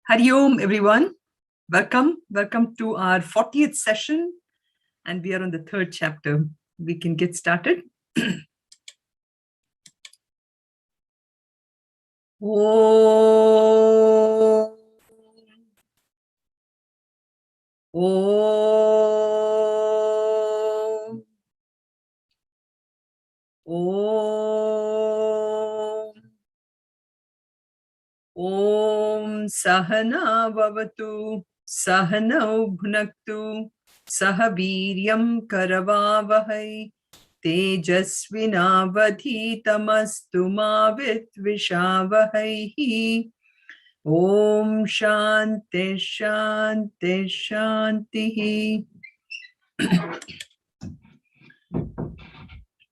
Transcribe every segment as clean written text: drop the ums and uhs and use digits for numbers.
Hari Om, everyone. Welcome to our 40th session, and we are on the third chapter. We can get started. Om. Om. Om. Om Sahana Vavatu Sahanau Bhunaktu Sahaviryam Karavavahai Tejasvinavadhitamastu ma Vitvishavahi. Om Shanti Shanti Shanti.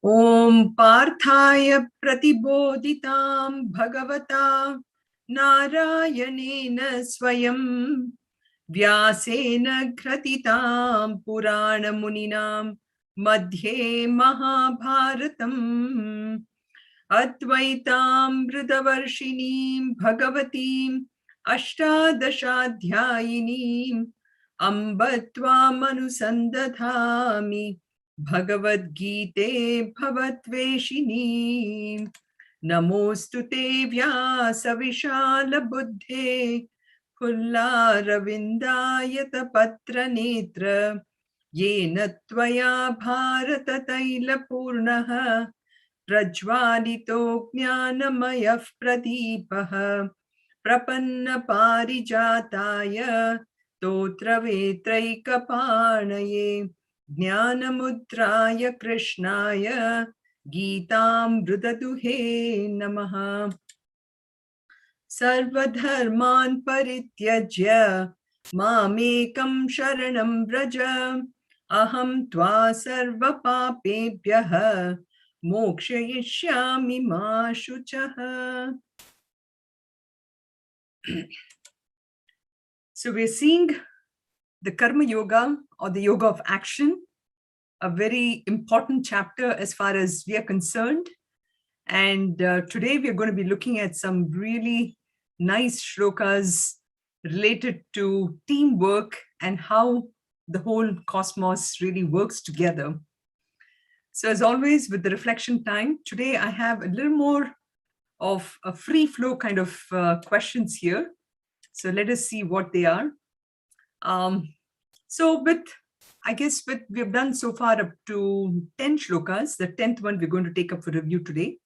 Om Parthaya Pratibodhitam Bhagavata Narayanena Swayam Vyasena Kratitam Purana Muninam Madhye Mahabharatam Advaitam Vridavarshinim Bhagavatim Ashtadashadhyayinim Ambatvam Anusandadhami Bhagavad Gita Bhavatveshini Namostu te Vyasa Vishala Buddhe Pulla Ravindayata Patra Netra Yena Tvaya Bharata Taila Purnaha Prajvalito Jnanamayah Pradipaha Prapanna Parijataya Totra Vetraika Parnaye Jnanamudraya Krishnaya Geetam Brudaduhe Namaha. Sarvadharman Parityajya Mamekam Sharanam Vraja Aham Tva Sarva Papebhyaha Mokshayishyami Ma Shuchaha. So we're seeing the Karma Yoga, or the Yoga of Action, a very important chapter as far as we are concerned. And today we are going to be looking at some really nice shlokas related to teamwork and how the whole cosmos really works together. So as always, with the reflection time, today I have a little more of a free flow kind of questions here. So let us see what they are. We've done so far up to 10 shlokas. The 10th one we're going to take up for review today.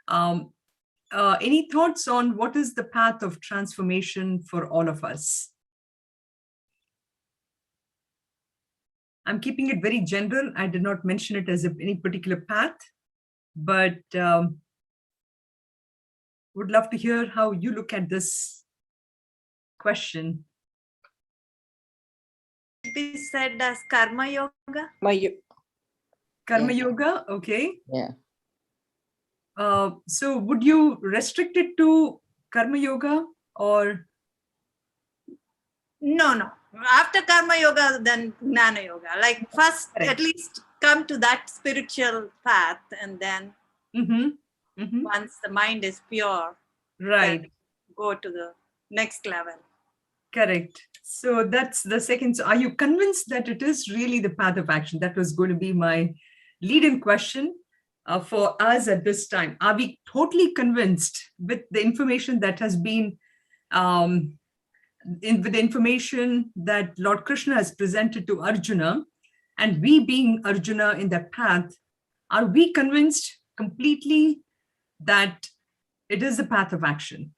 Any thoughts on what is the path of transformation for all of us? I'm keeping it very general. I did not mention it as any particular path, but would love to hear how you look at this question. Be said as Karma Yoga? Karma Yoga, okay. Yeah. So would you restrict it to Karma Yoga or? No. After Karma Yoga, then Jnana Yoga. Like first, Correct. At least come to that spiritual path, and then once the mind is pure, right, then go to the next level. Correct. So that's the second. So are you convinced that it is really the path of action? That was going to be my lead-in question for us at this time. Are we totally convinced with the information that has been, with the information that Lord Krishna has presented to Arjuna, and we being Arjuna in that path, are we convinced completely that it is the path of action?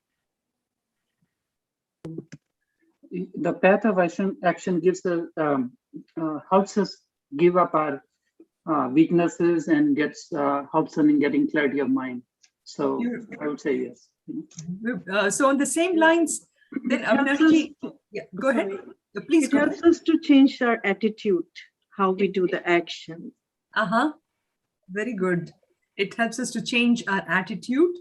The path of action gives the helps us give up our weaknesses and helps us in getting clarity of mind. So I would say yes. So on the same lines, then Avinashi, go ahead. Please. It helps us to change our attitude, how we do the action. Very good. It helps us to change our attitude.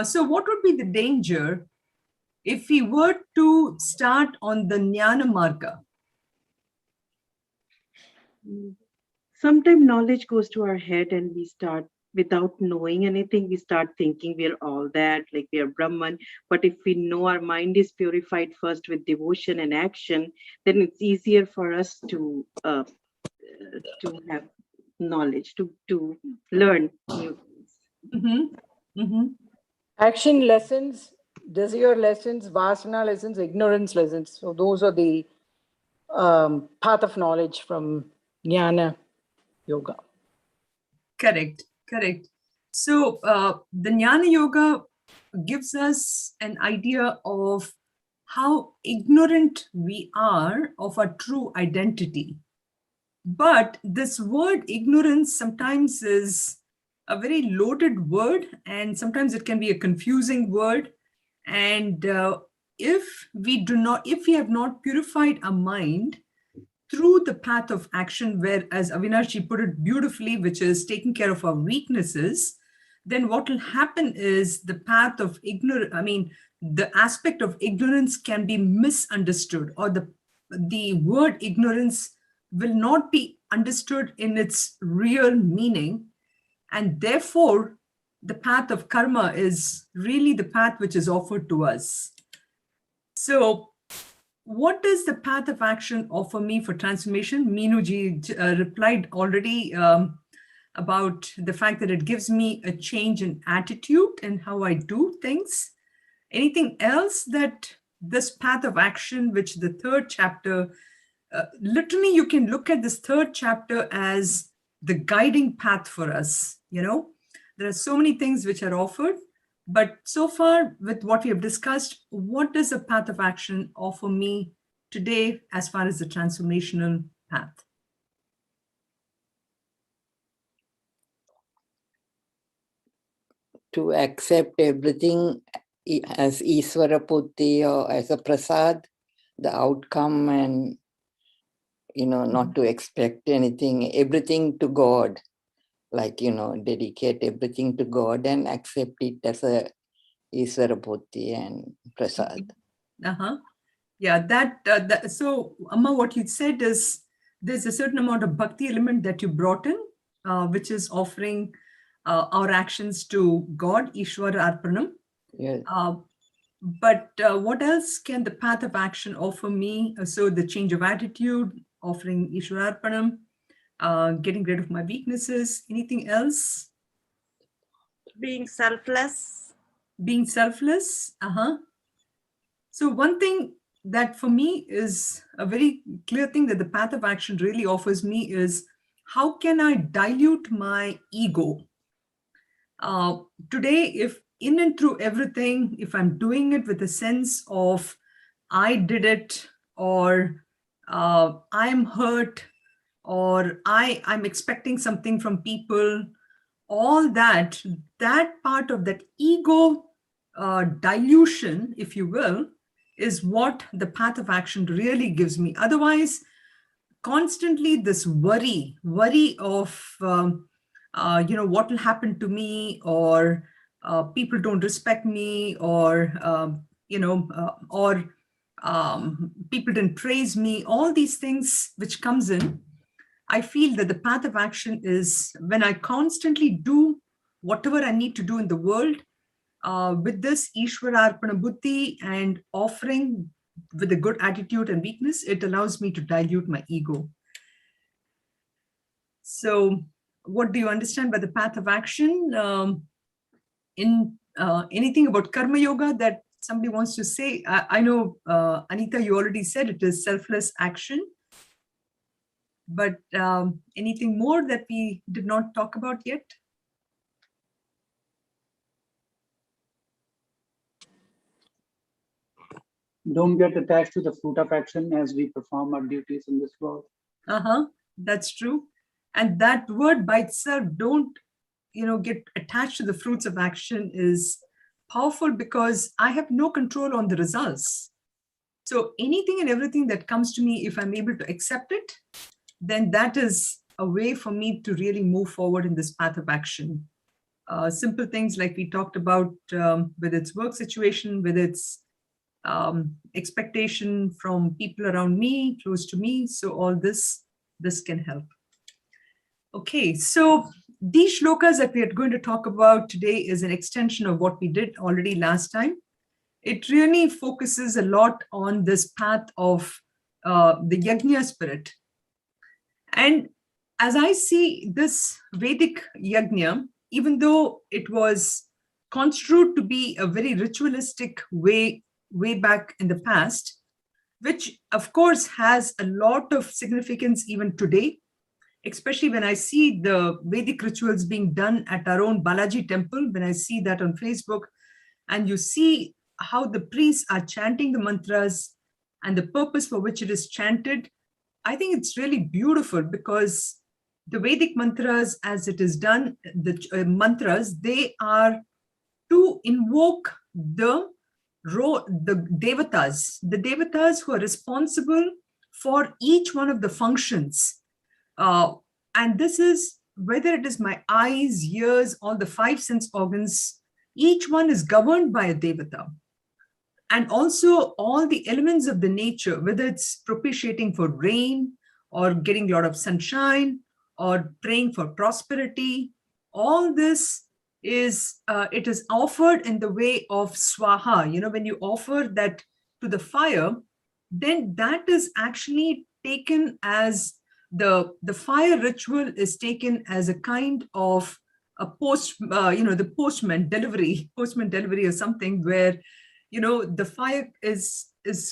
So what would be the danger if we were to start on the Jnana Marga? Sometimes knowledge goes to our head and we start without knowing anything, we start thinking we are all that, like we are Brahman. But if we know our mind is purified first with devotion and action, then it's easier for us to have knowledge, to learn new things. Mm-hmm. Mm-hmm. Action lessons, desire lessons, vasana lessons, ignorance lessons. So those are the path of knowledge from Jnana Yoga. Correct, correct. So the Jnana Yoga gives us an idea of how ignorant we are of our true identity. But this word ignorance sometimes is a very loaded word, and sometimes it can be a confusing word. And if we have not purified our mind through the path of action, where, as Avinashi put it beautifully, which is taking care of our weaknesses, then what will happen is the path of ignorance, the aspect of ignorance can be misunderstood, or the word ignorance will not be understood in its real meaning. And therefore, the path of karma is really the path which is offered to us. So, what does the path of action offer me for transformation? Meenuji replied already about the fact that it gives me a change in attitude and how I do things. Anything else that this path of action, which the third chapter, literally you can look at this third chapter as the guiding path for us. There are so many things which are offered. But so far, with what we have discussed, what does the path of action offer me today as far as the transformational path? To accept everything as Iswara Putti or as a prasad, the outcome, and not to expect everything to God, like dedicate everything to God and accept it as a Iswara Putti and prasad. Yeah, that so Amma, what you said is there's a certain amount of bhakti element that you brought in, which is offering our actions to God, Ishwara Arpanam. Yes. But what else can the path of action offer me? So the change of attitude, offering Ishwara Arpanam, getting rid of my weaknesses. Anything else? Being selfless. Being selfless. So one thing that for me is a very clear thing that the path of action really offers me is how can I dilute my ego? Today, if in and through everything, if I'm doing it with a sense of I did it, or I'm hurt, or I'm expecting something from people, all that part of that ego dilution, if you will, is what the path of action really gives me. Otherwise, constantly this worry of what will happen to me, or people don't respect me, or people didn't praise me, all these things which comes in. I feel that the path of action is when I constantly do whatever I need to do in the world with this Ishwararpana Buddhi and offering with a good attitude and weakness, it allows me to dilute my ego. So what do you understand by the path of action? Anything about karma yoga that somebody wants to say? I know, Anita, you already said it is selfless action. But anything more that we did not talk about yet? Don't get attached to the fruit of action as we perform our duties in this world. That's true. And that word by itself, don't get attached to the fruits of action, is powerful, because I have no control on the results. So anything and everything that comes to me, if I'm able to accept it, then that is a way for me to really move forward in this path of action. Simple things like we talked about, with its work situation, with its expectation from people around me, close to me. So all this can help. Okay, so these shlokas that we are going to talk about today is an extension of what we did already last time. It really focuses a lot on this path of the Yajna spirit. And as I see this Vedic Yajna, even though it was construed to be a very ritualistic way back in the past, which of course has a lot of significance even today, especially when I see the Vedic rituals being done at our own Balaji temple, when I see that on Facebook, and you see how the priests are chanting the mantras and the purpose for which it is chanted, I think it's really beautiful, because the Vedic mantras, as it is done, the mantras, they are to invoke the devatas who are responsible for each one of the functions. And this is whether it is my eyes, ears, all the 5 sense organs, each one is governed by a devata. And also all the elements of the nature, whether it's propitiating for rain or getting a lot of sunshine or praying for prosperity, all this is, it is offered in the way of swaha. You know, when you offer that to the fire, then that is actually taken as the fire ritual is taken as a kind of a the postman delivery or something, where, you know, the fire is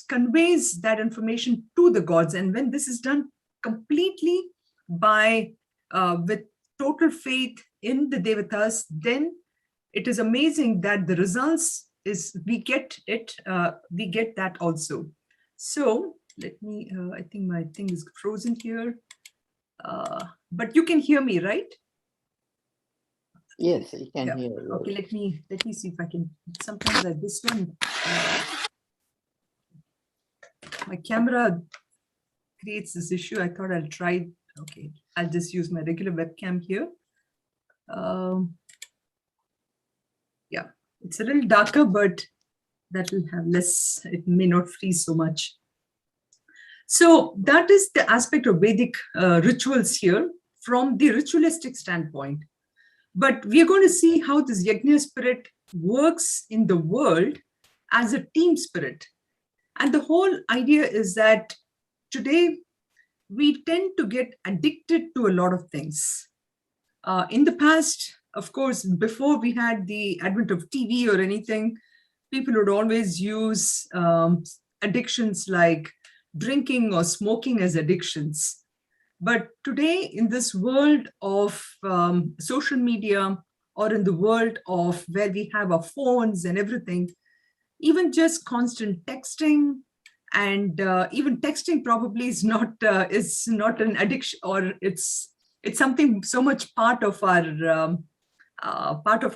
conveys that information to the gods. And when this is done completely by with total faith in the devatas, then it is amazing that the results is we get that also. So let me, I think my thing is frozen here, but you can hear me, right? Yes, I can hear you. Okay, let me see if I can. Sometimes this one, my camera creates this issue. I thought I'll try. Okay, I'll just use my regular webcam here. Yeah, it's a little darker, but that will have less, it may not freeze so much. So that is the aspect of Vedic rituals here from the ritualistic standpoint. But we are going to see how this Yajna spirit works in the world as a team spirit. And the whole idea is that today we tend to get addicted to a lot of things. In the past, of course, before we had the advent of TV or anything, people would always use addictions like drinking or smoking as addictions. But today, in this world of social media, or in the world of where we have our phones and everything, even just constant texting, and even texting probably is not an addiction, or it's something so much part of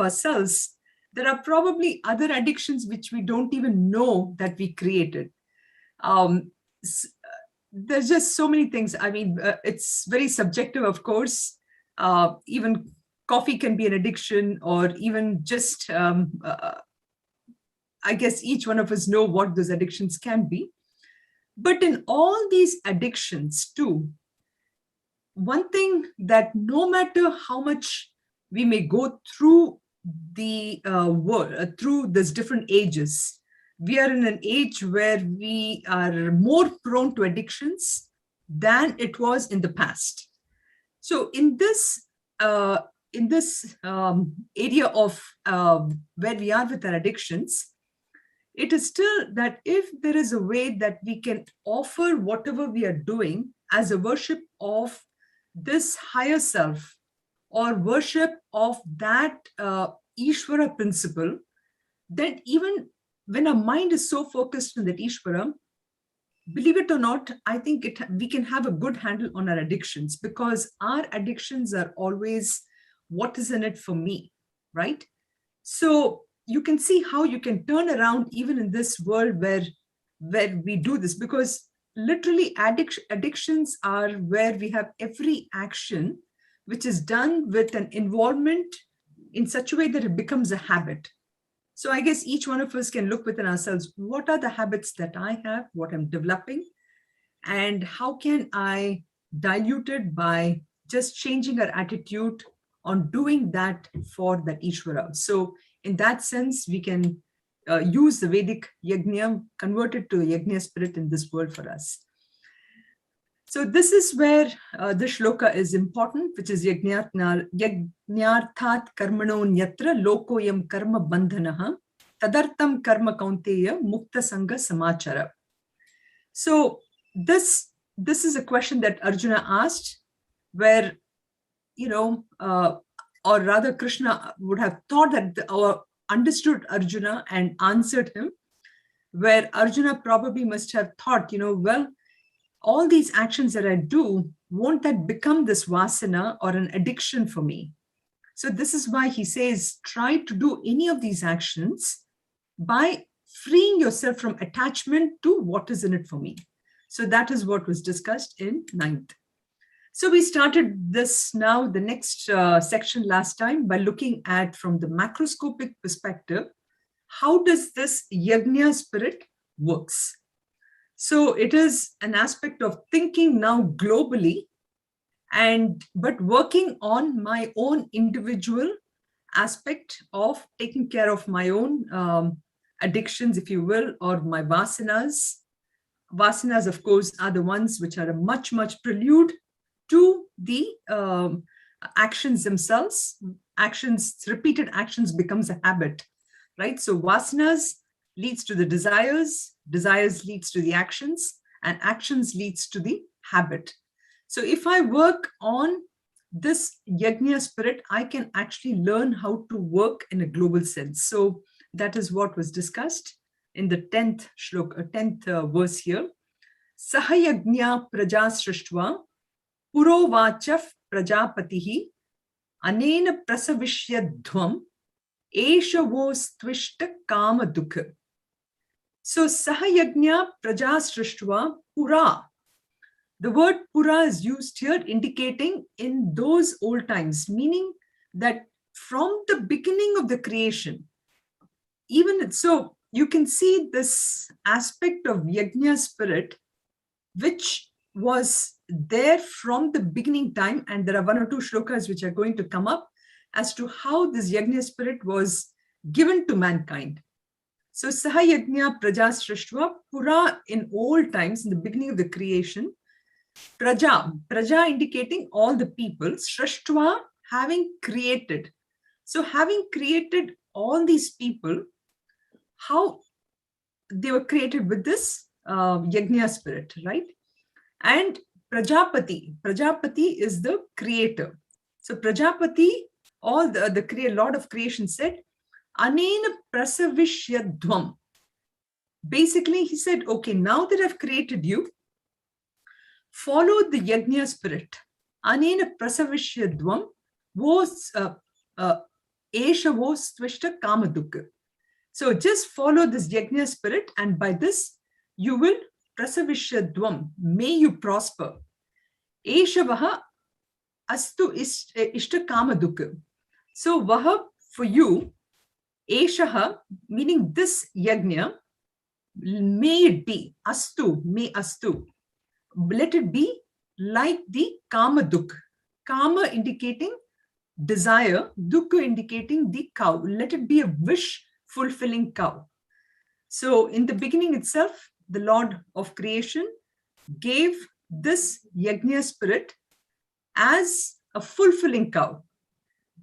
ourselves. There are probably other addictions which we don't even know that we created. There's just so many things. I mean, it's very subjective, of course. Even coffee can be an addiction, or even just, I guess each one of us know what those addictions can be. But in all these addictions too, one thing that no matter how much we may go through the world, through these different ages, we are in an age where we are more prone to addictions than it was in the past. So in this area of where we are with our addictions, it is still that if there is a way that we can offer whatever we are doing as a worship of this higher self, or worship of that Ishvara principle, then even when our mind is so focused on that Ishvara, believe it or not, I think we can have a good handle on our addictions, because our addictions are always what is in it for me, right? So you can see how you can turn around even in this world where we do this, because literally addictions are where we have every action which is done with an involvement in such a way that it becomes a habit. So I guess each one of us can look within ourselves. What are the habits that I have, what I'm developing, and how can I dilute it by just changing our attitude on doing that for that Ishvara. So in that sense, we can use the Vedic yajna, convert it to a yajna spirit in this world for us. So this is where this shloka is important, which is yajnarthat karmano nyatra lokoyam karma bandhanaha tadartam karma kaunteya mukta sangha samachara. So this is a question that Arjuna asked, where, or rather Krishna would have thought that understood Arjuna and answered him, where Arjuna probably must have thought, well, all these actions that I do, won't that become this vasana or an addiction for me? So this is why he says, try to do any of these actions by freeing yourself from attachment to what is in it for me. So that is what was discussed in 9th. So we started this now, the next section last time, by looking at from the macroscopic perspective, how does this yajna spirit works? So it is an aspect of thinking now globally, but working on my own individual aspect of taking care of my own addictions, if you will, or my vasanas. Vasanas, of course, are the ones which are a much, much prelude to the actions themselves. Repeated actions becomes a habit, right? So vasanas leads to the desires leads to the actions, and actions leads to the habit. So if I work on this yajna spirit, I can actually learn how to work in a global sense. So that is what was discussed in the 10th shloka, 10th verse here. Sahayagnya praja srishtva purovachaf prajapatihi anena prasavishyadhvam eshavo stvishta kama dukha. So Sahayagnya praja srishtva pura. The word pura is used here, indicating in those old times, meaning that from the beginning of the creation, even so, you can see this aspect of yajna spirit, which was there from the beginning time. And there are 1 or 2 shlokas which are going to come up as to how this yajna spirit was given to mankind. So Sahayagnya praja srishtva pura, in old times, in the beginning of the creation, praja indicating all the people, srishtva, having created. So having created all these people, how they were created with this yajna spirit, right? And Prajapati is the creator. So Prajapati, all the Lord of creation said, Anena prasavishyadhvam. Basically, he said, okay, now that I've created you, follow the yajna spirit. Anena prasavishyadhvam was esha was tvishta kamadukha. So just follow this yajna spirit, and by this you will prasavishyadhvam, may you prosper. Esha vaha astu ishta kamadukha. So vaha, for you, eshaha, meaning this yajna, may it be, astu, may astu, let it be like the kama dukha. Kama indicating desire, dukha indicating the cow. Let it be a wish-fulfilling cow. So in the beginning itself, the Lord of creation gave this yajna spirit as a fulfilling cow.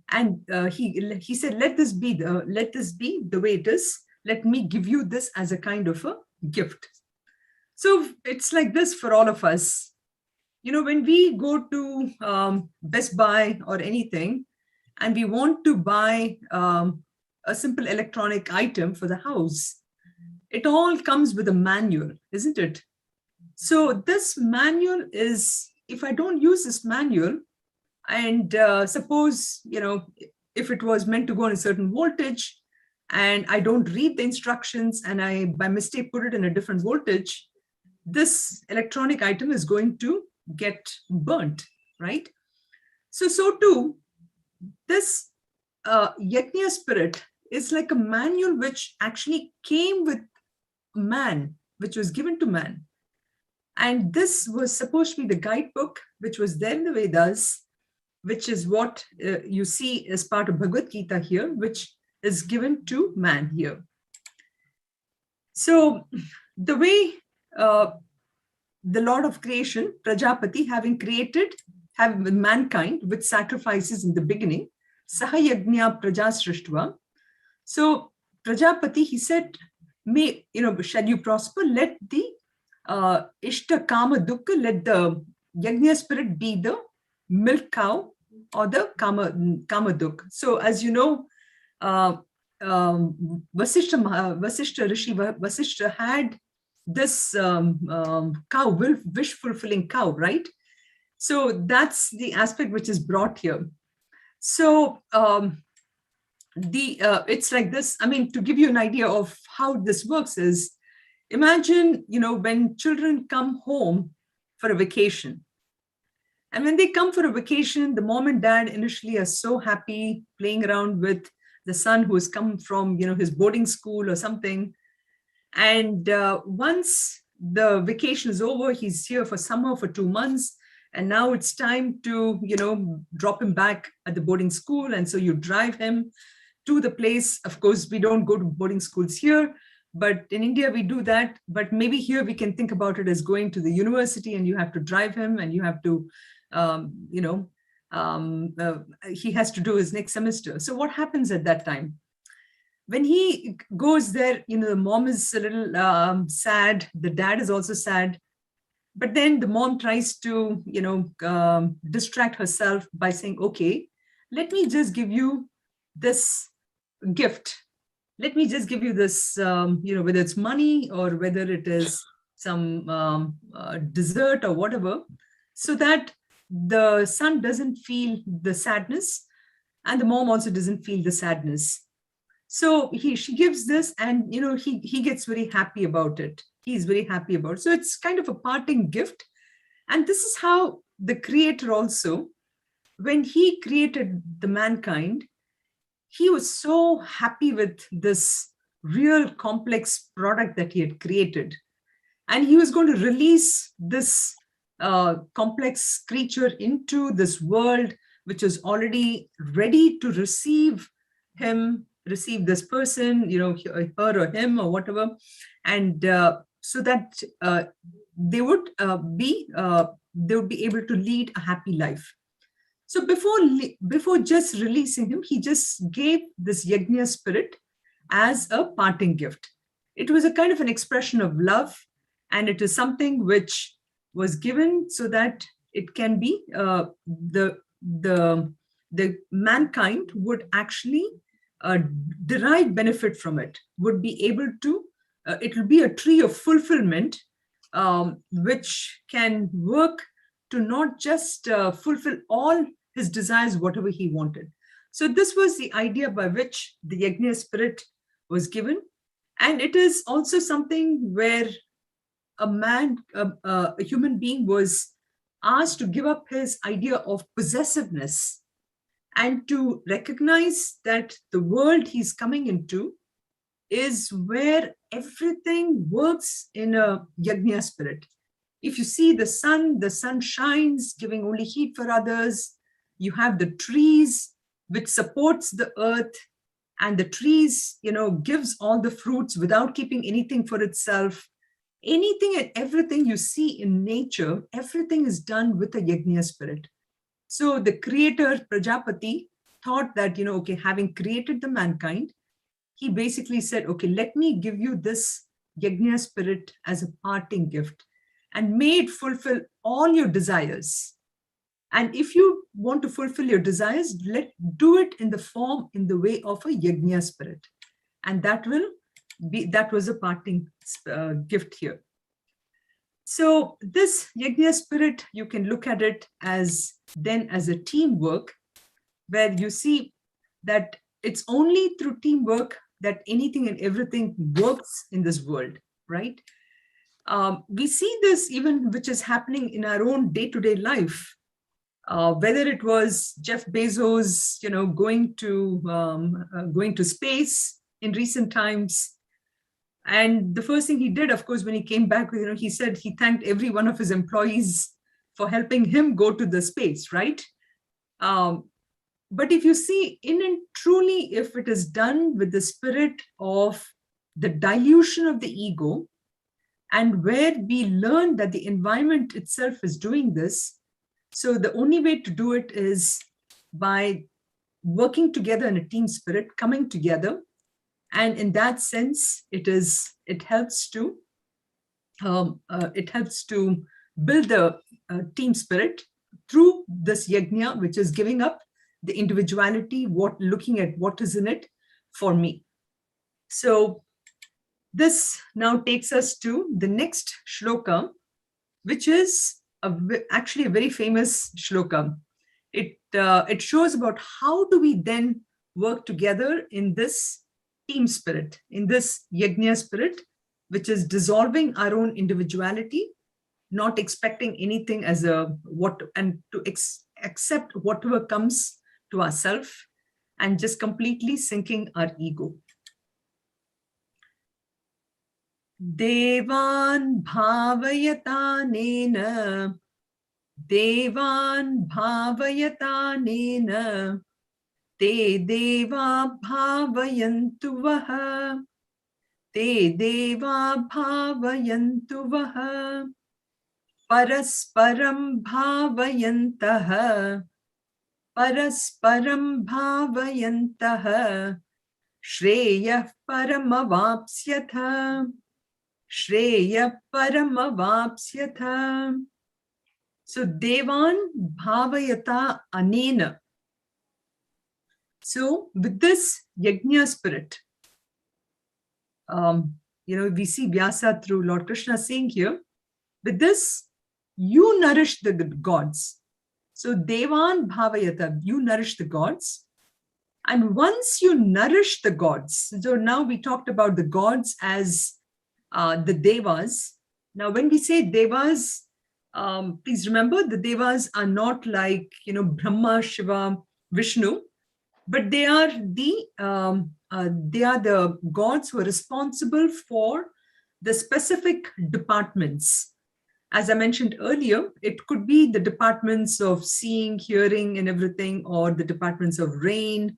And he said, let this be the way it is. Let me give you this as a kind of a gift. So it's like this for all of us. When we go to Best Buy or anything, and we want to buy a simple electronic item for the house, it all comes with a manual, isn't it? So this manual is, if I don't use this manual, and suppose, if it was meant to go on a certain voltage, and I don't read the instructions, and I, by mistake, put it in a different voltage, this electronic item is going to get burnt, right? So too, this yajna spirit is like a manual which actually came with man, which was given to man. And this was supposed to be the guidebook which was there in the Vedas, which is what you see as part of Bhagavad Gita here, which is given to man here. So the way the Lord of creation, Prajapati, having mankind with sacrifices in the beginning, Saha Yajna Praja Srishtva. So Prajapati, he said, shall you prosper? Let the Ishta Kama Dukkha, let the Yajna spirit be the milk cow or the Kama Dukkha. So as you know, Vasishta Rishi Vasishta had this cow, wish-fulfilling cow, right? So that's the aspect which is brought here. So it's like this. I mean, to give you an idea of how this works is, imagine, when children come home for a vacation. And when they come for a vacation, the mom and dad initially are so happy playing around with the son who has come from, his boarding school or something. And once the vacation is over, he's here for summer for 2 months. And now it's time to, drop him back at the boarding school. And so you drive him to the place. Of course, we don't go to boarding schools here, but in India, we do that. But maybe here we can think about it as going to the university, and you have to drive him, and you have to, he has to do his next semester. So what happens at that time? When he goes there, the mom is a little sad. The dad is also sad. But then the mom tries to, distract herself by saying, okay, let me just give you this gift. Let me just give you this, whether it's money or whether it is some dessert or whatever, so that the son doesn't feel the sadness and the mom also doesn't feel the sadness. So she gives this, and he gets very happy about it. He's very happy about it. So it's kind of a parting gift. And this is how the Creator also, when he created the mankind, he was so happy with this real complex product that he had created. And he was going to release this complex creature into this world, which is already ready to receive this person, her or him or whatever. And so that they would be able to lead a happy life. So before just releasing him, he just gave this Yajna spirit as a parting gift. It was a kind of an expression of love, and it is something which was given so that it can be the mankind would actually derive benefit from it, would be able to, it will be a tree of fulfillment, which can work to not just fulfill all his desires, whatever he wanted. So this was the idea by which the Yajna spirit was given. And it is also something where a human being was asked to give up his idea of possessiveness and to recognize that the world he's coming into is where everything works in a Yajna spirit. If you see the sun shines, giving only heat for others. You have the trees, which supports the earth, and the trees, gives all the fruits without keeping anything for itself. Anything and everything you see in nature, everything is done with a Yajna spirit. So the Creator, Prajapati, thought that, okay, having created the mankind, he basically said, okay, let me give you this Yajna spirit as a parting gift, and may it fulfill all your desires. And if you want to fulfill your desires, do it in the way of a Yajna spirit. And that was a parting gift here. So this Yajna spirit, you can look at it as a teamwork, where you see that it's only through teamwork that anything and everything works in this world, right? We see this even which is happening in our own day-to-day life. Whether it was Jeff Bezos, going to space in recent times, and the first thing he did, of course, when he came back, he said he thanked every one of his employees for helping him go to the space, right? But if you see, in and truly, if it is done with the spirit of the dilution of the ego, and where we learn that the environment itself is doing this, so the only way to do it is by working together in a team spirit, coming together. And in that sense, it helps to build the team spirit through this yajna, which is giving up the individuality, looking at what is in it for me. So this now takes us to the next shloka, which is actually a very famous shloka. It shows about how do we then work together in this team spirit, in this yajna spirit, which is dissolving our own individuality, not expecting anything as and to accept whatever comes to ourselves, and just completely sinking our ego. Devan bhavayatanena, Devan bhavayatanena, Te deva bhavayantu vaha, Te deva bhavayantu vaha, Parasparam bhavayantaha, Parasparam bhavayantaha, Shreyah paramavapsyatha, Shreya paramavapsyatha. So Devan bhavayata anena. So with this yajna spirit, we see Vyasa through Lord Krishna saying here, with this, you nourish the gods. So Devan bhavayata, you nourish the gods. And once you nourish the gods, so now we talked about the gods as the devas. Now, when we say devas, please remember the devas are not like, Brahma, Shiva, Vishnu, but they are the gods who are responsible for the specific departments. As I mentioned earlier, it could be the departments of seeing, hearing, and everything, or the departments of rain,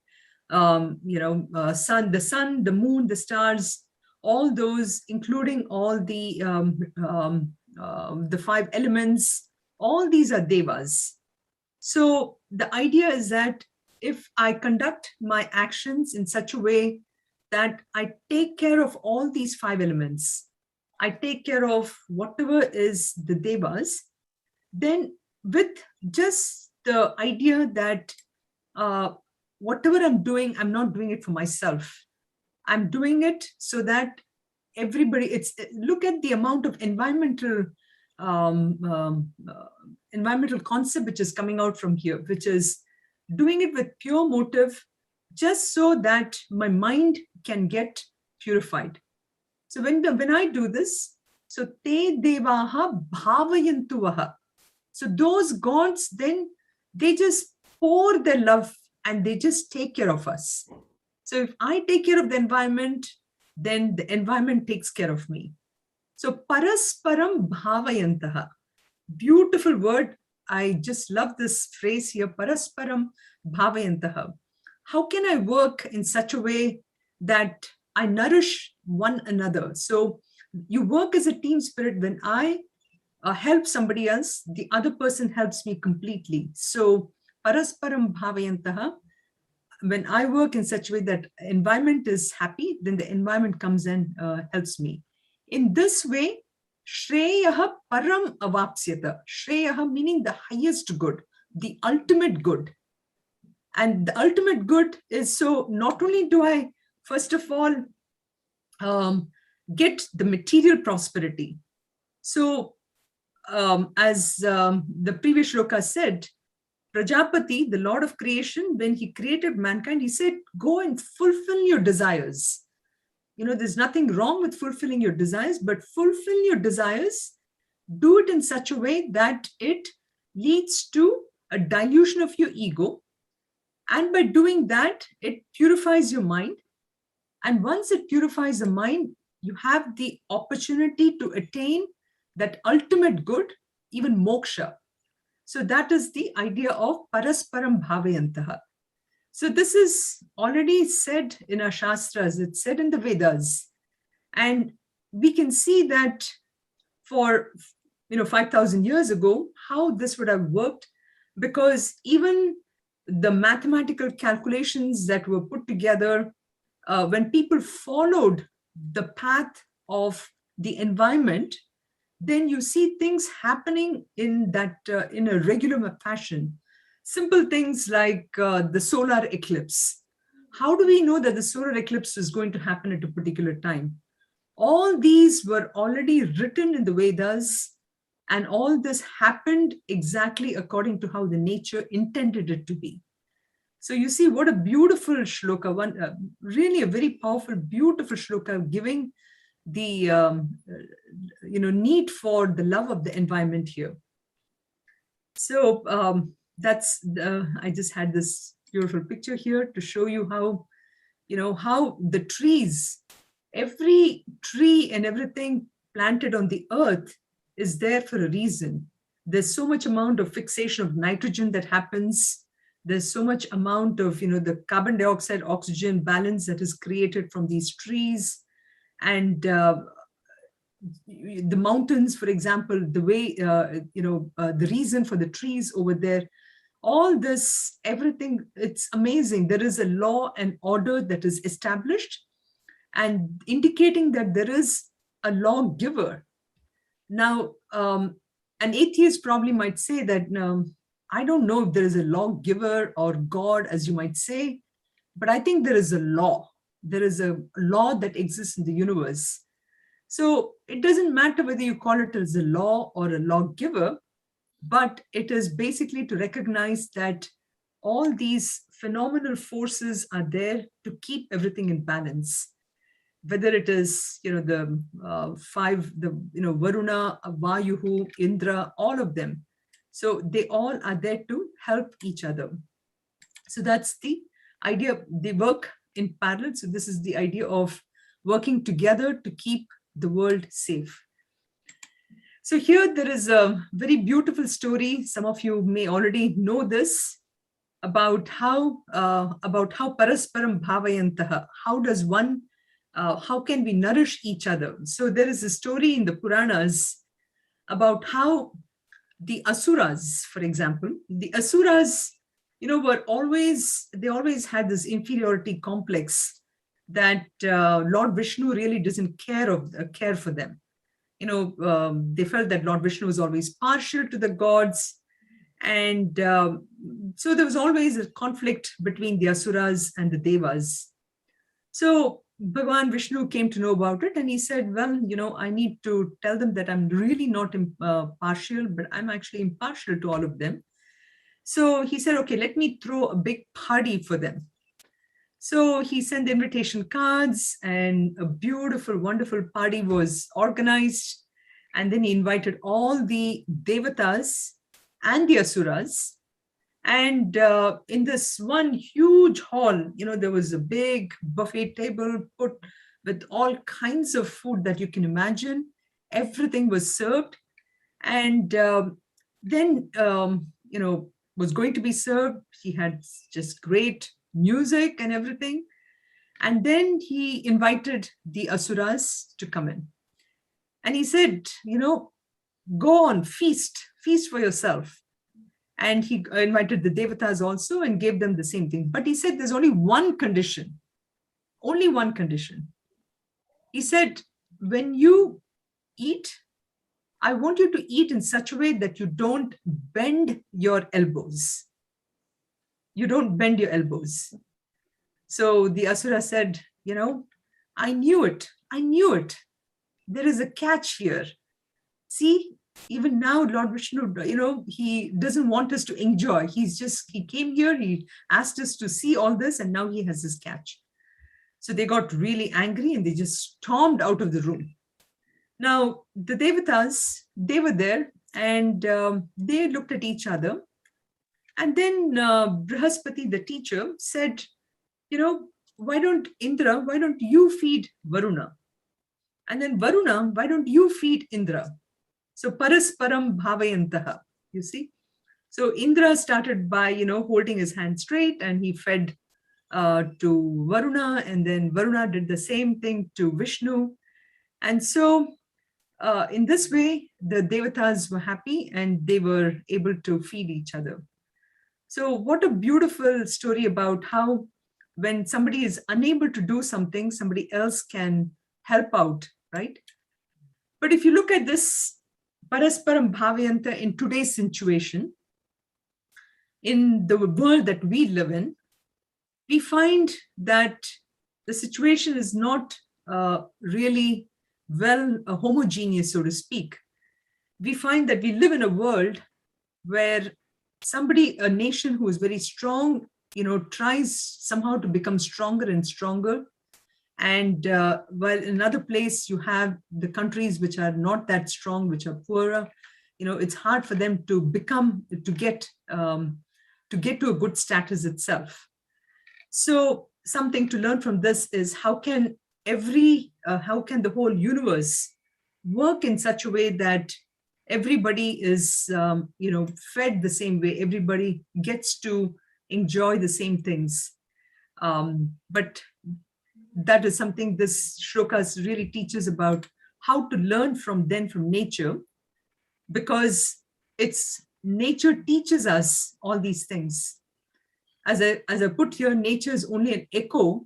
sun, the moon, the stars, all those, including all the 5 elements, all these are devas. So the idea is that if I conduct my actions in such a way that I take care of all these 5 elements, I take care of whatever is the devas, then with just the idea that whatever I'm doing, I'm not doing it for myself. I'm doing it so that everybody, look at the amount of environmental concept which is coming out from here, which is doing it with pure motive, just so that my mind can get purified. So when I do this, so te devaha bhavayantu vaha. So those gods, then they just pour their love and they just take care of us. So if I take care of the environment, then the environment takes care of me. So parasparam bhavayantaha. Beautiful word. I just love this phrase here, parasparam bhavayantaha. How can I work in such a way that I nourish one another? So you work as a team spirit. When I help somebody else, the other person helps me completely. So parasparam bhavayantaha. When I work in such a way that environment is happy, then the environment comes and helps me. In this way, Shreyaha param avapsyata. Shreyaha meaning the highest good, the ultimate good. And the ultimate good is, so not only do I, first of all, get the material prosperity. So as the previous shloka said, Prajapati, the Lord of creation, when he created mankind, he said, go and fulfill your desires. There's nothing wrong with fulfilling your desires, but fulfill your desires, do it in such a way that it leads to a dilution of your ego. And by doing that, it purifies your mind. And once it purifies the mind, you have the opportunity to attain that ultimate good, even moksha. So that is the idea of parasparam bhavayantaha. So this is already said in our Shastras, it's said in the Vedas. And we can see that for 5,000 years ago, how this would have worked, because even the mathematical calculations that were put together, when people followed the path of the environment, then you see things happening in that in a regular fashion. Simple things like the solar eclipse. How do we know that the solar eclipse is going to happen at a particular time? All these were already written in the Vedas, and all this happened exactly according to how the nature intended it to be. So you see what a beautiful shloka, really a very powerful, beautiful shloka, giving the need for the love of the environment here. So I just had this beautiful picture here to show you how, how the trees, every tree and everything planted on the earth is there for a reason. There's so much amount of fixation of nitrogen that happens. There's so much amount of, the carbon dioxide, oxygen balance that is created from these trees. And the mountains, for example, the way, the reason for the trees over there, all this, everything, it's amazing. There is a law and order that is established and indicating that there is a lawgiver. Now, an atheist probably might say that, I don't know if there is a lawgiver or God, as you might say, but I think there is a law. There is a law that exists in the universe. So it doesn't matter whether you call it as a law or a lawgiver, but it is basically to recognize that all these phenomenal forces are there to keep everything in balance. Whether it is, the Varuna, Vayuhu, Indra, all of them. So they all are there to help each other. So that's the idea. They work in parallel. So this is the idea of working together to keep the world safe. So here there is a very beautiful story. Some of you may already know this, about how parasparam bhavayantaha. How does one how can we nourish each other? So there is a story in the Puranas about how the Asuras, for example, the Asuras, they always had this inferiority complex that Lord Vishnu really doesn't care for them. They felt that Lord Vishnu was always partial to the gods. And so there was always a conflict between the Asuras and the Devas. So Bhagavan Vishnu came to know about it, and he said, well, I need to tell them that I'm really not partial, but I'm actually impartial to all of them. So he said, okay, let me throw a big party for them. So he sent invitation cards, and a beautiful, wonderful party was organized. And then he invited all the Devatas and the Asuras. And in this one huge hall, there was a big buffet table put with all kinds of food that you can imagine. Everything was served. And then, was going to be served. He had just great music and everything. And then he invited the Asuras to come in. And he said, go on, feast for yourself. And he invited the Devatas also and gave them the same thing. But he said, there's only one condition. Only one condition. He said, when you eat, I want you to eat in such a way that you don't bend your elbows. You don't bend your elbows. So the Asura said, I knew it. I knew it. There is a catch here. See, even now, Lord Vishnu, he doesn't want us to enjoy. He came here, he asked us to see all this, and now he has this catch. So they got really angry and they just stormed out of the room. Now, the Devatas, they were there, and they looked at each other. And then Brihaspati, the teacher, said, why don't you feed Varuna? And then Varuna, why don't you feed Indra? So parasparam bhavayantaha, you see. So Indra started by, holding his hand straight, and he fed to Varuna, and then Varuna did the same thing to Vishnu. And so in this way, the Devatas were happy and they were able to feed each other. So what a beautiful story about how when somebody is unable to do something, somebody else can help out, right? But if you look at this parasparam bhavayanta in today's situation, in the world that we live in, we find that the situation is not really homogeneous, so to speak. We find that we live in a world where a nation who is very strong, tries somehow to become stronger and stronger. And while in another place you have the countries which are not that strong, which are poorer, it's hard for them to get to a good status itself. So something to learn from this is how can the whole universe work in such a way that everybody is, fed the same way, everybody gets to enjoy the same things. But that is something this shlokas really teaches about, how to learn from nature, because nature teaches us all these things. As I put here, nature is only an echo.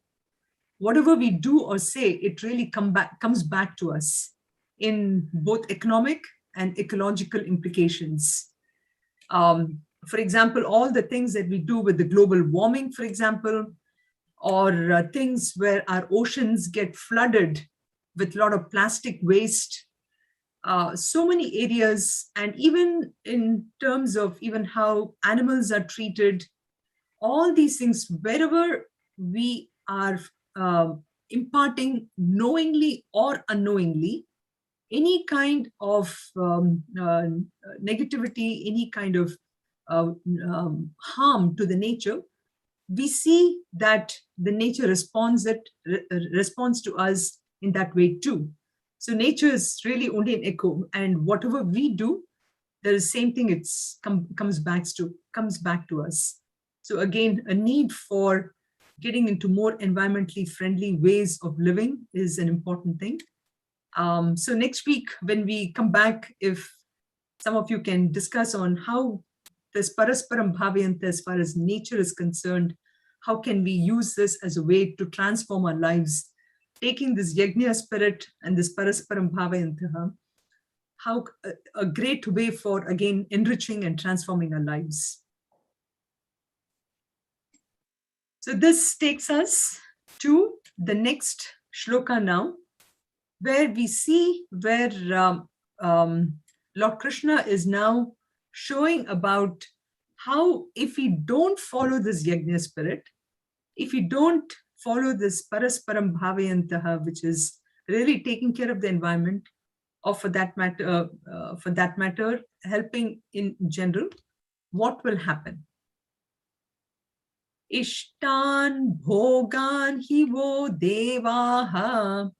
Whatever we do or say, it really comes back to us in both economic and ecological implications. For example, all the things that we do with the global warming, for example, or things where our oceans get flooded with a lot of plastic waste. So many areas, and even in terms of even how animals are treated, all these things, wherever we are imparting knowingly or unknowingly any kind of negativity, any kind of harm to the nature, we see that the nature responds to us in that way too. So nature is really only an echo, and whatever we do, the same thing comes back to us. So again, a need for getting into more environmentally friendly ways of living is an important thing. So next week, when we come back, if some of you can discuss on how this parasparam bhavayanta, as far as nature is concerned, how can we use this as a way to transform our lives, taking this yajna spirit and this parasparam bhavayanta, how a great way for, again, enriching and transforming our lives. So this takes us to the next shloka now, where we see where Lord Krishna is now showing about how, if we don't follow this yajna spirit, if we don't follow this parasparam bhavayantaha, which is really taking care of the environment, or for that matter, helping in general, what will happen? Ishtan bhogan hi vo devaha.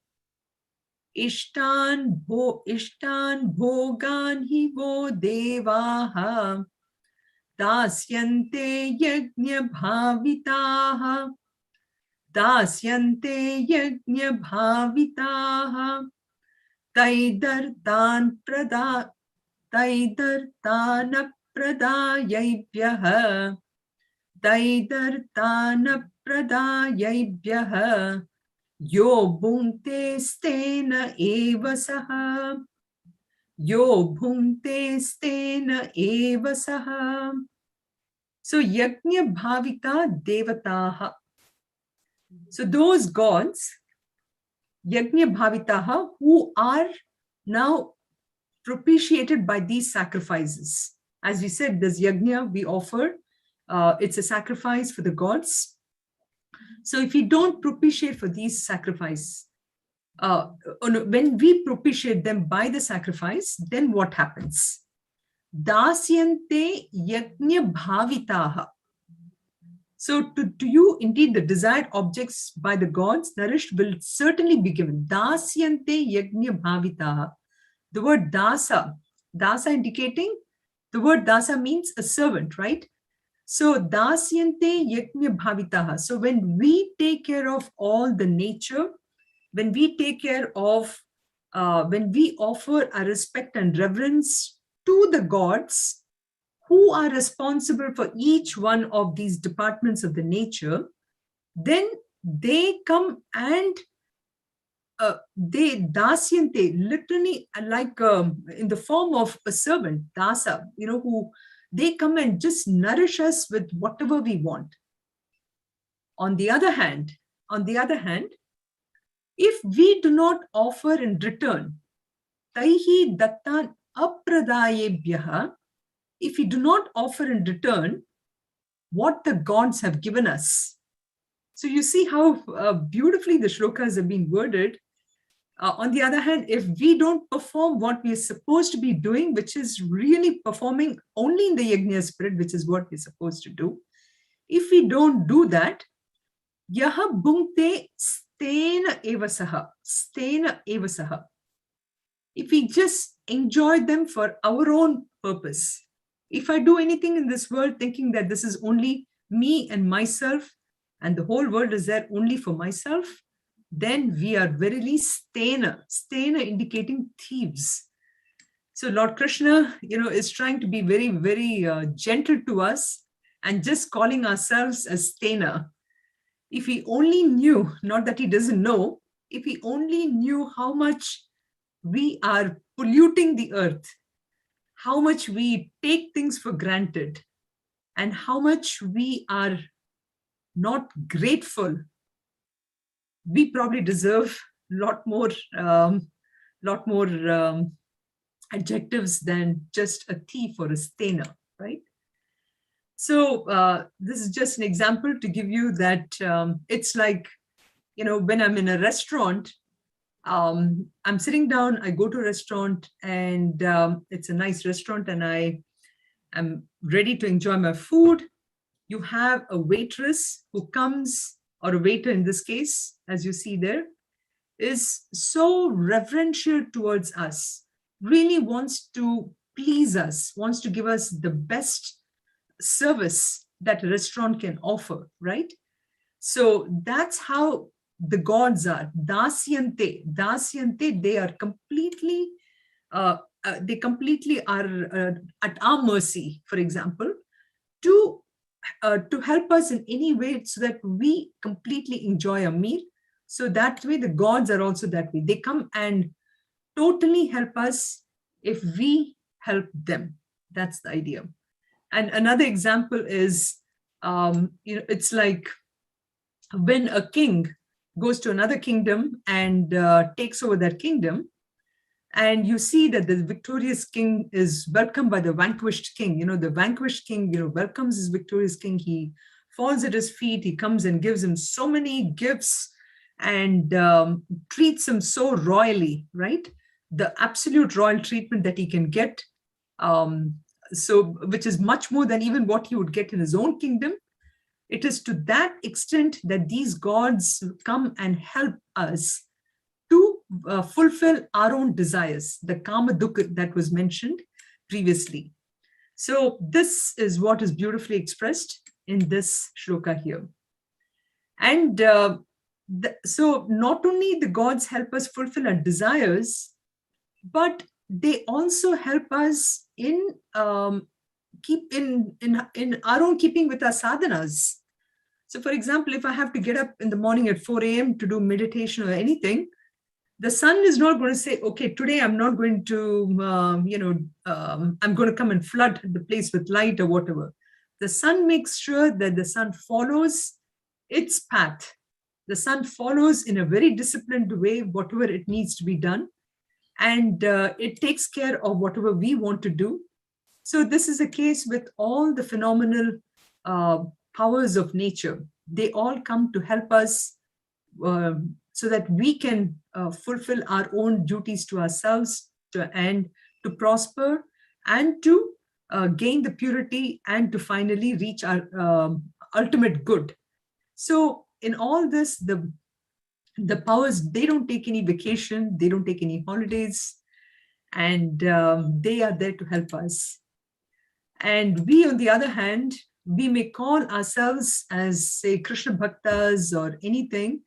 Ishtan bhogan hi vo devaha. Dasyante yajna bhavitaha. Dasyante yajna bhavitaha. Taidartana pradayaibhyaha. Taidartana pradayaibhyaha. Yo bhunte stena eva saha. Yo bhunte stena eva saha. So yajna bhavita devataha. So those gods, yajna bhavitaha, who are now propitiated by these sacrifices. As we said, this yajna we offer, it's a sacrifice for the gods. So if we don't propitiate for these sacrifices, when we propitiate them by the sacrifice, then what happens? Dasyante yajna bhavitaha. So to you, indeed, the desired objects by the gods nourished will certainly be given. Dasyante yajna bhavitaha. The word dasa indicating The word dasa means a servant, right? So dasyante yajna bhavitaha. So when we take care of all the nature, when we take care of, when we offer our respect and reverence to the gods who are responsible for each one of these departments of the nature, then they come and they dasyante, literally like in the form of a servant, dasa, who they come and just nourish us with whatever we want. On the other hand, if we do not offer in return, taihi dattan apradayebhyaha, if we do not offer in return what the gods have given us. So you see how beautifully the shlokas have been worded. On the other hand, if we don't perform what we are supposed to be doing, which is really performing only in the yajna spirit, which is what we're supposed to do, if we don't do that, yaha bhunkte stena evasaha, stena evasaha. If we just enjoy them for our own purpose, if I do anything in this world thinking that this is only me and myself, and the whole world is there only for myself, then we are verily stena indicating thieves. So Lord Krishna, is trying to be very, very gentle to us and just calling ourselves as stena. If he only knew, not that he doesn't know, if he only knew how much we are polluting the earth, how much we take things for granted, and how much we are not grateful, we probably deserve a lot more adjectives than just a thief or a stena, right? So this is just an example to give you that it's like, when I'm in a restaurant, I'm sitting down, I go to a restaurant, and it's a nice restaurant, and I am ready to enjoy my food. You have a waitress who comes, or a waiter in this case, as you see there, is so reverential towards us, really wants to please us, wants to give us the best service that a restaurant can offer, right? So that's how the gods are. Dasyante, they are completely, they completely are at our mercy, for example, to help us in any way so that we completely enjoy a meal. So that way the gods are also that way. They come and totally help us if we help them. That's the idea. And another example is, it's like when a king goes to another kingdom and takes over that kingdom, and you see that the victorious king is welcomed by the vanquished king. The vanquished king, welcomes his victorious king. He falls at his feet. He comes and gives him so many gifts and treats him so royally, right? The absolute royal treatment that he can get. Which is much more than even what he would get in his own kingdom. It is to that extent that these gods come and help us to fulfill our own desires, the kama dukkha that was mentioned previously. So this is what is beautifully expressed in this shloka here. And so not only the gods help us fulfill our desires, but they also help us in keep in our own keeping with our sadhanas. So for example, if I have to get up in the morning at 4 a.m. to do meditation or anything, the sun is not going to say, okay, today I'm not going to, I'm going to come and flood the place with light or whatever. The sun makes sure that the sun follows its path. The sun follows in a very disciplined way, whatever it needs to be done. And it takes care of whatever we want to do. So this is a case with all the phenomenal powers of nature. They all come to help us so that we can fulfill our own duties to ourselves and to prosper and to gain the purity and to finally reach our ultimate good. So in all this, the powers, they don't take any vacation, they don't take any holidays, and they are there to help us. And we, on the other hand, we may call ourselves as, say, Krishna Bhaktas or anything,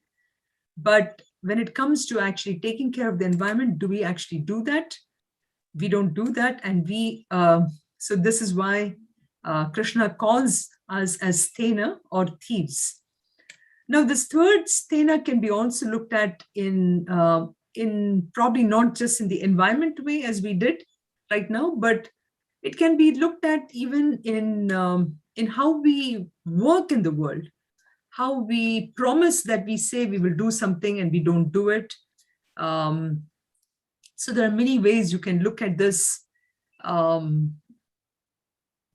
but when it comes to actually taking care of the environment, do we actually do that? We don't do that. And so this is why Krishna calls us as sthena or thieves. Now, this third sthena can be also looked at in probably not just in the environment way as we did right now, but it can be looked at even in how we work in the world, how we promise that we say we will do something and we don't do it. So there are many ways you can look at this.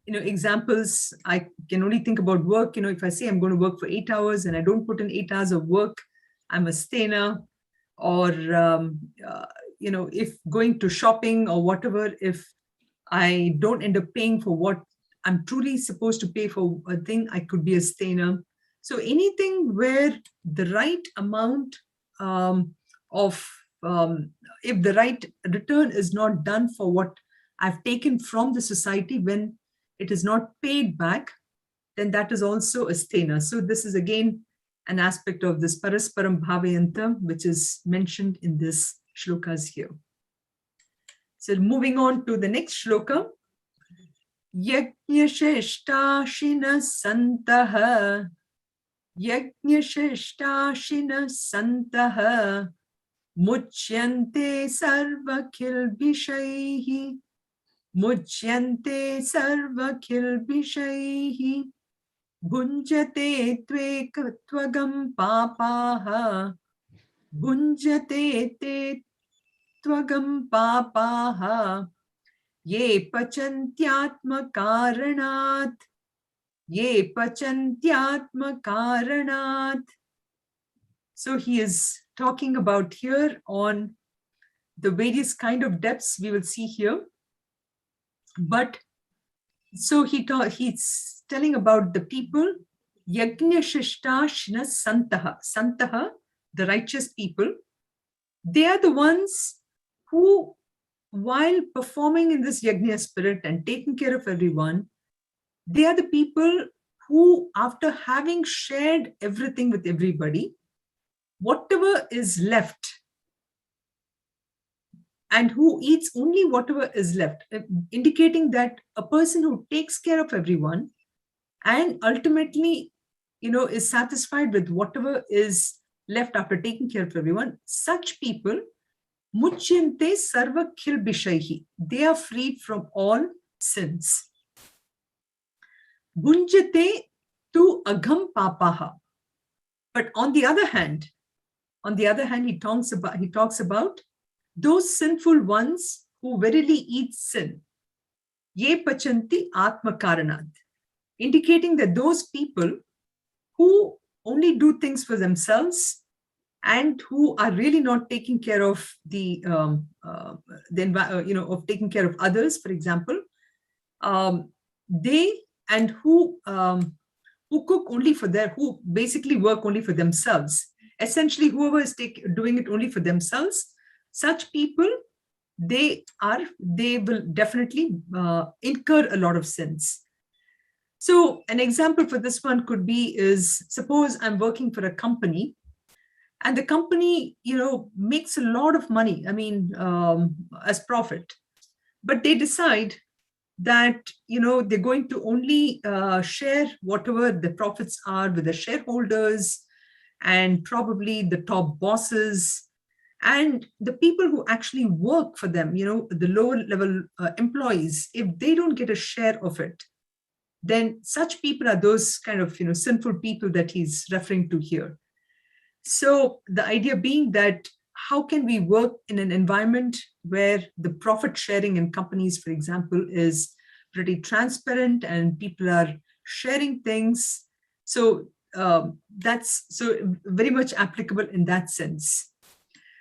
Examples, I can only think about work. If I say I'm going to work for 8 hours and I don't put in 8 hours of work, I'm a sthena. Or, if going to shopping or whatever, if I don't end up paying for what I'm truly supposed to pay for a thing, I could be a sthena. So anything where the right amount if the right return is not done for what I've taken from the society, when it is not paid back, then that is also a sthena. So this is again an aspect of this parasparam bhavayanta, which is mentioned in this shlokas here. So moving on to the next shloka. Yajñasheshtashina santaha Yajñasheshtashina santaha Muchyante sarvakilbishaihi Muchyante sarvakilbishaihi Bhunjate tvektvagam papaha Bhunjate te tvagam papaha Ye pachantyatma karanat Ye pachantyatma karanat. So he is talking about here on the various kind of depths we will see here. But so he's telling about the people, Yajñasheshtashina santaha. Santaha, the righteous people, they are the ones who, while performing in this yajna spirit and taking care of everyone, they are the people who, after having shared everything with everybody, whatever is left, and who eats only whatever is left, indicating that a person who takes care of everyone and ultimately, is satisfied with whatever is left after taking care of everyone, such people, muchyante sarva khilbishaihi, they are freed from all sins. Bhunjate tu agham papaha. But on the other hand, he talks about those sinful ones who verily eat sin. Ye pachanti atma karanat, indicating that those people who only do things for themselves and who are really not taking care of of taking care of others, for example, who cook only for who basically work only for themselves. Essentially, whoever is doing it only for themselves, such people, they will definitely incur a lot of sins. So an example for this one could be suppose I'm working for a company, and the company, makes a lot of money, as profit, but they decide that, they're going to only share whatever the profits are with the shareholders and probably the top bosses and the people who actually work for them, the lower level employees. If they don't get a share of it, then such people are those kind of, sinful people that he's referring to here. So the idea being that how can we work in an environment where the profit sharing in companies, for example, is pretty transparent and people are sharing things. So that's very much applicable in that sense.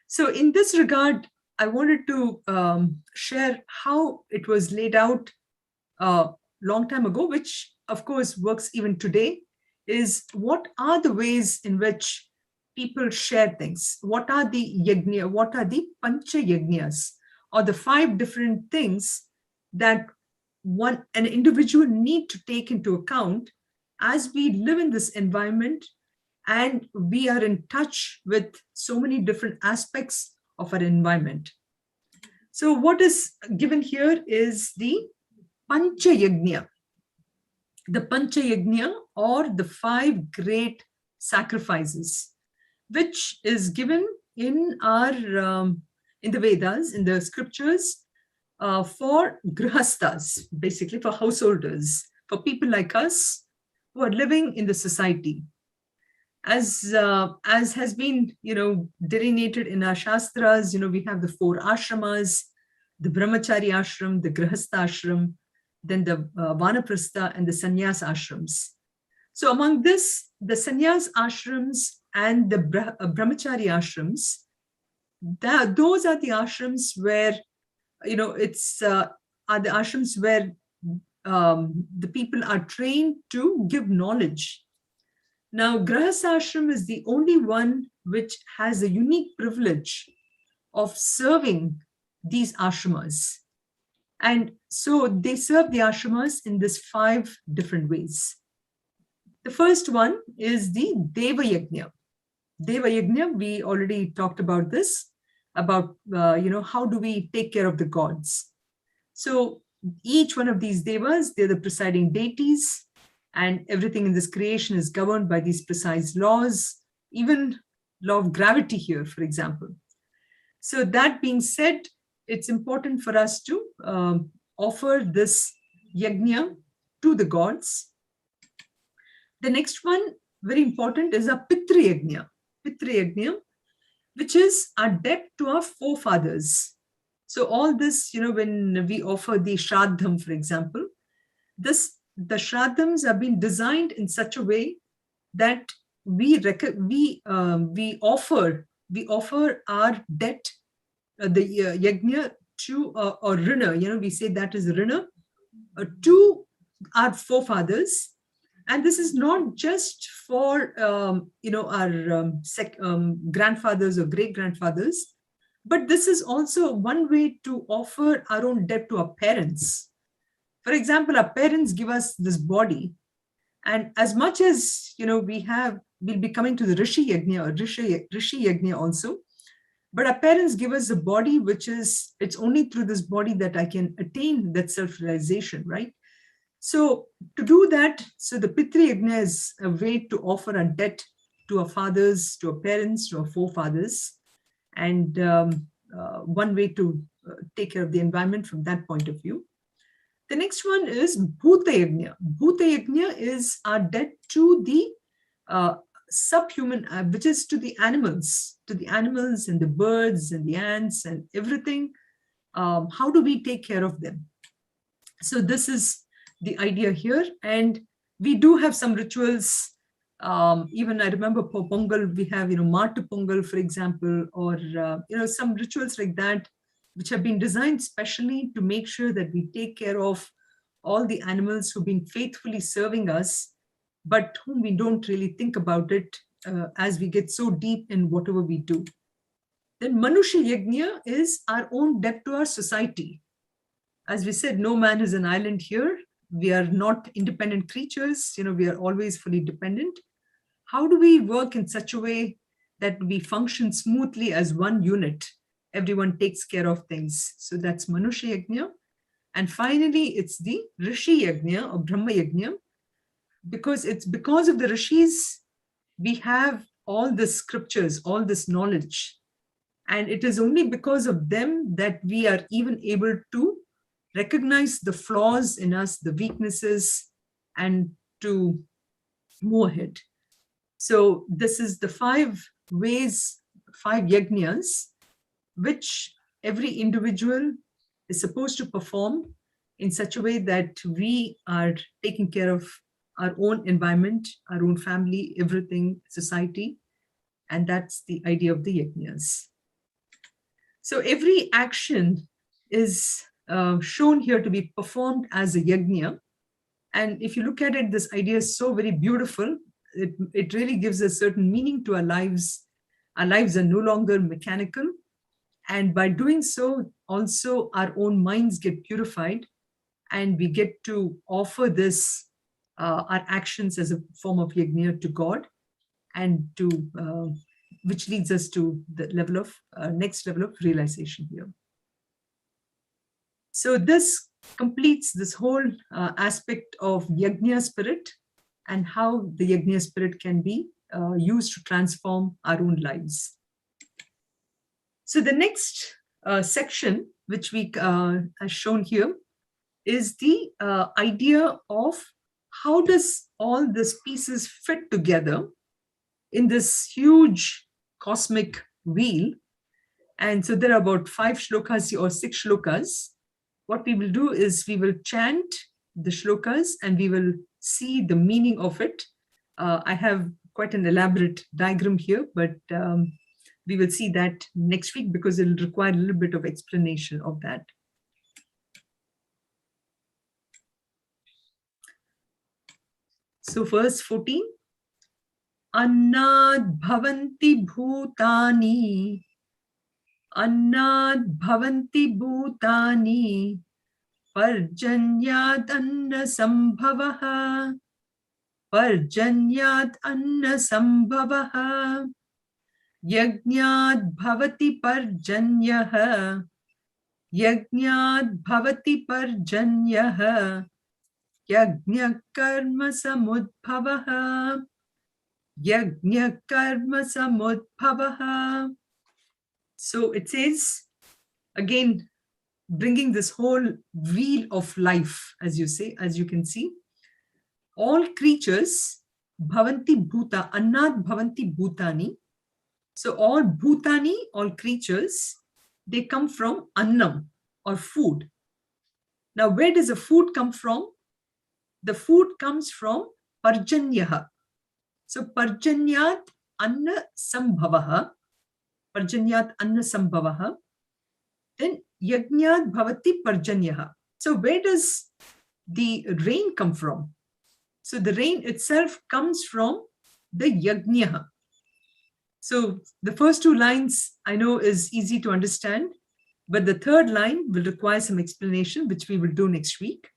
So in this regard, I wanted to share how it was laid out a long time ago, which of course works even today, is what are the ways in which people share things? What are the yajna? What are the pancha yajnas, or the 5 different things that an individual need to take into account as we live in this environment and we are in touch with so many different aspects of our environment. So what is given here is the Pancha Yajna. The Pancha Yajna, or the 5 great sacrifices, which is given in our in the Vedas, in the scriptures, for grihastas, basically for householders, for people like us who are living in the society. As has been, delineated in our shastras, we have the 4 ashramas, the brahmachari ashram, the grihastha ashram, then the vanaprastha and the sannyas ashrams. So among this, the sannyas ashrams and the brahmachari ashrams, those are the ashrams where, it's are the ashrams where the people are trained to give knowledge. Now, grihastha ashram is the only one which has a unique privilege of serving these ashramas. And so they serve the ashramas in this 5 different ways. The first one is the Deva Yajna. Deva Yajna, we already talked about this, about, how do we take care of the gods. So each one of these devas, they're the presiding deities, and everything in this creation is governed by these precise laws, even law of gravity here, for example. So that being said, it's important for us to offer this yajna to the gods. The next one, very important, is a Pitri Yajna. Pitri Yajna, which is our debt to our forefathers. So all this, when we offer the Shraddham, for example, the Shraddhams have been designed in such a way that we offer our debt, the yajna to, or rina, we say that is rina, to our forefathers. And this is not just for, our grandfathers or great-grandfathers, but this is also one way to offer our own debt to our parents. For example, our parents give us this body, and as much as, we'll be coming to the Rishi Yajna or Rishi Yajna also, but our parents give us a body which is, it's only through this body that I can attain that self-realization, right? So to do that, so the Pitri Yajna is a way to offer a debt to our fathers, to our parents, to our forefathers, and one way to take care of the environment from that point of view. The next one is Bhuta Yajna. Bhuta Yajna is our debt to the subhuman, which is to the animals and the birds and the ants and everything. How do we take care of them? So this is the idea here. And we do have some rituals. Even I remember for Pongal, we have, Matu Pongal, for example, or, some rituals like that, which have been designed specially to make sure that we take care of all the animals who've been faithfully serving us, but whom we don't really think about it as we get so deep in whatever we do. Then Manusha Yajna is our own debt to our society. As we said, no man is an island here. We are not independent creatures. We are always fully dependent. How do we work in such a way that we function smoothly as one unit? Everyone takes care of things. So that's Manusha Yajna. And finally, it's the Rishi Yajna or Brahma Yajna, because it's because of the Rishis, we have all the scriptures, all this knowledge. And it is only because of them that we are even able to recognize the flaws in us, the weaknesses, and to move ahead. So this is the 5 ways, 5 yajnas, which every individual is supposed to perform in such a way that we are taking care of our own environment, our own family, everything, society. And that's the idea of the yajnas. So every action is shown here to be performed as a yajna. And if you look at it, this idea is so very beautiful. It really gives a certain meaning to our lives. Our lives are no longer mechanical. And by doing so, also our own minds get purified. and we get to offer this, our actions as a form of yajna to God, and to which leads us to the level of next level of realization here. So this completes this whole aspect of yajna spirit and how the yajna spirit can be used to transform our own lives. So the next section, which we are shown here, is the idea of how does all these pieces fit together in this huge cosmic wheel. And so there are about 5 shlokas or 6 shlokas. What we will do is we will chant the shlokas and we will see the meaning of it. I have quite an elaborate diagram here, but we will see that next week because it will require a little bit of explanation of that. So verse 14. Annad bhavanti bhutani. Annad bhavanti bhutani. Parjanyad anna sambhavaha. Parjanyad anna sambhavaha. Yajnad bhavati parjanyaha. Yajnad bhavati parjanyaha. Yajna karma samudbhavaha. Yajna karma samudbhavaha. So it says, again, bringing this whole wheel of life, as you say, as you can see, all creatures, bhavanti bhuta, annad bhavanti bhutani. So all bhutani, all creatures, they come from annam or food. Now, where does the food come from? The food comes from parjanyaha. So parjanyat anna sambhavaha. Parjanyat anna sambhavaha. Then yajnat bhavati parjanyaha. So where does the rain come from? So the rain itself comes from the yajnaha. So the first 2 lines I know is easy to understand, but the third line will require some explanation, which we will do next week.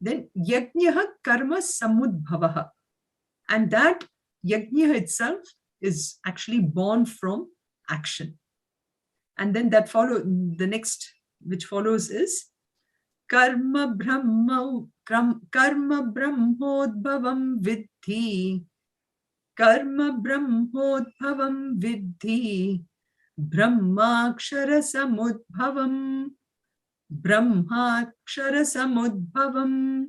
Then yajnaha karma samudbhavaha. And that yajna itself is actually born from action. And then that the next which follows is karma brahmodbhavam vidhi. Karma brahmodbhavam vidhi. Brahmakshara samudbhavam. Brahmakshara samudbhavam.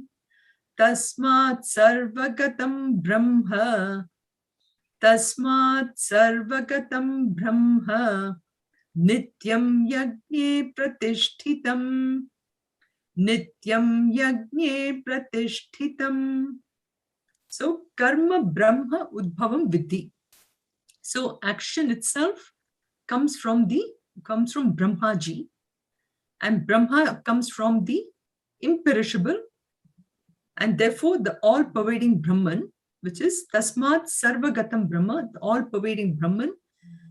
Tasmat sarvagatam brahma. Tasmat sarvagatam brahma. Nityam yajne pratishtitam. Nityam yajne pratishtitam. So karma brahma udbhavam vidhi. So action itself comes from Brahmaji, and Brahma comes from the imperishable, and therefore the all-pervading Brahman, which is Tasmat Sarvagatam Brahma, the all-pervading Brahman,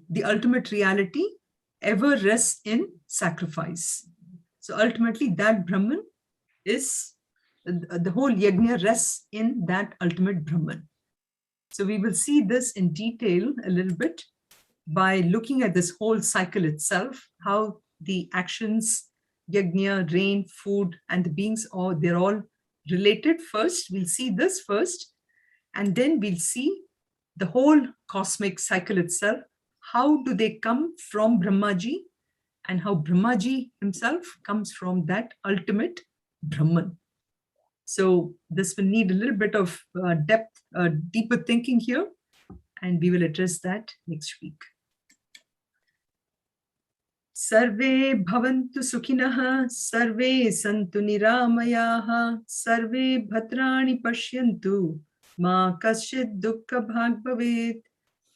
the ultimate reality, ever rests in sacrifice. So ultimately that Brahman is, the whole yajna rests in that ultimate Brahman. So we will see this in detail a little bit by looking at this whole cycle itself, how the actions, yajna, rain, food, and the beings, they're all related. First, we'll see this first, and then we'll see the whole cosmic cycle itself. How do they come from Brahmaji, and how Brahmaji himself comes from that ultimate Brahman. So this will need a little bit of depth, deeper thinking here, and we will address that next week. Sarve bhavantu sukhinah, sarve santu niramayaha, sarve bhadrani pashyantu, ma kaschid dukkha bhag bhavet.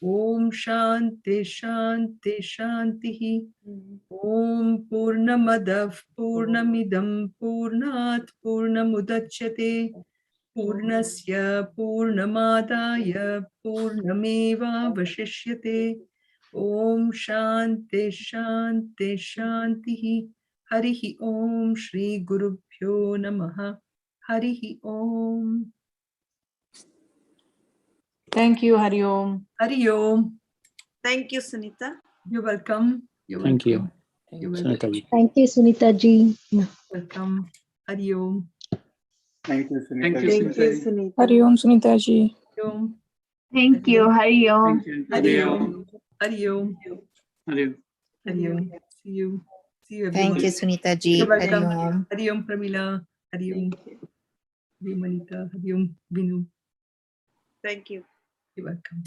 Om Shanti Shanti Shanti. Om Purnamadav Purnamidam Purnat Purnamudachyate. Purnasya Purnamadaya Purnameva Vashishyate. Om Shanti Shanti Shanti. Harihi Om Shri Gurubhyo Namaha. Harihi Om. Thank you, Hari Om. Hari Om. Thank you, Sunitha. You're welcome. You're Thank you. welcome. You're welcome. Sunitha ji. Thank you, Sunitha ji. Welcome. Hari Om. Thank you, Sunitha. Thank you, Sunitha. Hari Om, Sunitha ji. Hari Om. Thank you, Hari Om. Thank you. Hari Om. Hari Om. Hari Om. Hari Om. See you. See you, Thank everyone. you, Sunitha ji. You're Hari welcome. Om. Hari Om, Pramila. Hari Om. Hari Manita. Hari Om, Vinu. Thank you. You're welcome.